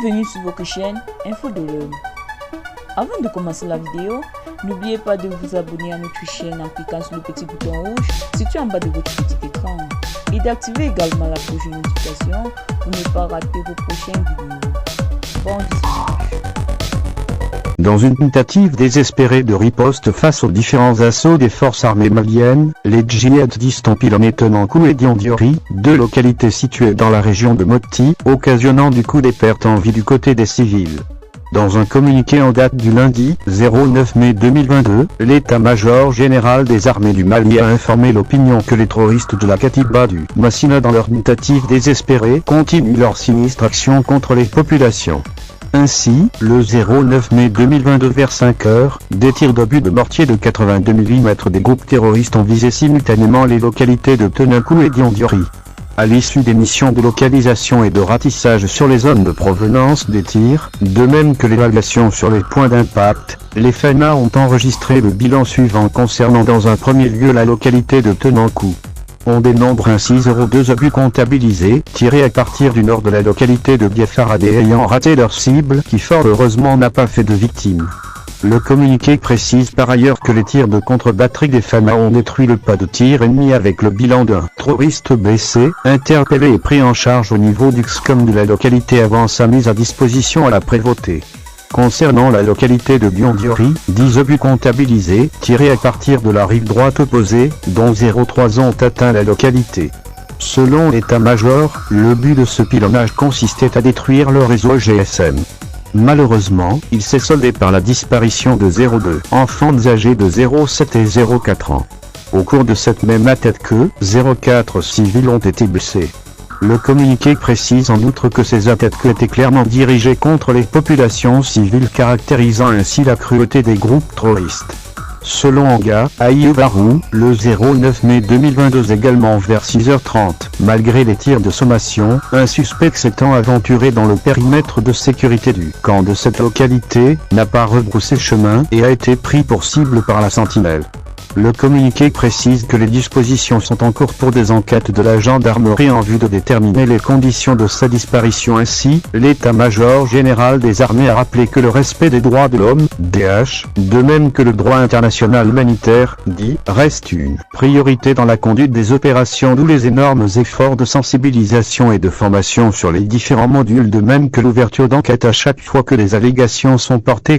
Bienvenue sur votre chaîne Info de l'Homme. Avant de commencer la vidéo, n'oubliez pas de vous abonner à notre chaîne en cliquant sur le petit bouton rouge situé en bas de votre petit écran et d'activer également la cloche de notification pour ne pas rater vos prochaines vidéos. Bon visionnage. Dans une tentative désespérée de riposte face aux différents assauts des forces armées maliennes, les djihadistes ont pilonné Tenankou et Diandiori, deux localités situées dans la région de Mopti, occasionnant du coup des pertes en vie du côté des civils. Dans un communiqué en date du lundi 09 mai 2022, l'état-major général des armées du Mali a informé l'opinion que les terroristes de la Katiba du Massina, dans leur tentative désespérée, continuent leur sinistre action contre les populations. Ainsi, le 09 mai 2022 vers 5 heures, des tirs d'obus de mortier de 82 mm des groupes terroristes ont visé simultanément les localités de Tenankou et Diandiori. À l'issue des missions de localisation et de ratissage sur les zones de provenance des tirs, de même que l'évaluation sur les points d'impact, les FENA ont enregistré le bilan suivant concernant dans un premier lieu la localité de Tenankou. On dénombre ainsi 02 obus comptabilisés, tirés à partir du nord de la localité de Biafara ayant raté leur cible qui fort heureusement n'a pas fait de victimes. Le communiqué précise par ailleurs que les tirs de contre-batterie des FAMA ont détruit le pas de tir ennemi avec le bilan d'un terroriste blessé, interpellé et pris en charge au niveau du XCOM de la localité avant sa mise à disposition à la prévôté. Concernant la localité de Diandiori, 10 obus comptabilisés, tirés à partir de la rive droite opposée, dont 03 ont atteint la localité. Selon l'état-major, le but de ce pilonnage consistait à détruire le réseau GSM. Malheureusement, il s'est soldé par la disparition de 02 enfants âgés de 0,7 et 0,4 ans. Au cours de cette même attaque, 04 civils ont été blessés. Le communiqué précise en outre que ces attaques étaient clairement dirigées contre les populations civiles, caractérisant ainsi la cruauté des groupes terroristes. Selon Anga Aïevarou, le 09 mai 2022 également vers 6h30, malgré les tirs de sommation, un suspect s'étant aventuré dans le périmètre de sécurité du camp de cette localité, n'a pas rebroussé chemin et a été pris pour cible par la sentinelle. Le communiqué précise que les dispositions sont en cours pour des enquêtes de la gendarmerie en vue de déterminer les conditions de sa disparition. Ainsi, l'état-major général des armées a rappelé que le respect des droits de l'homme, DH, de même que le droit international humanitaire, dit, reste une priorité dans la conduite des opérations, d'où les énormes efforts de sensibilisation et de formation sur les différents modules, de même que l'ouverture d'enquête à chaque fois que les allégations sont portées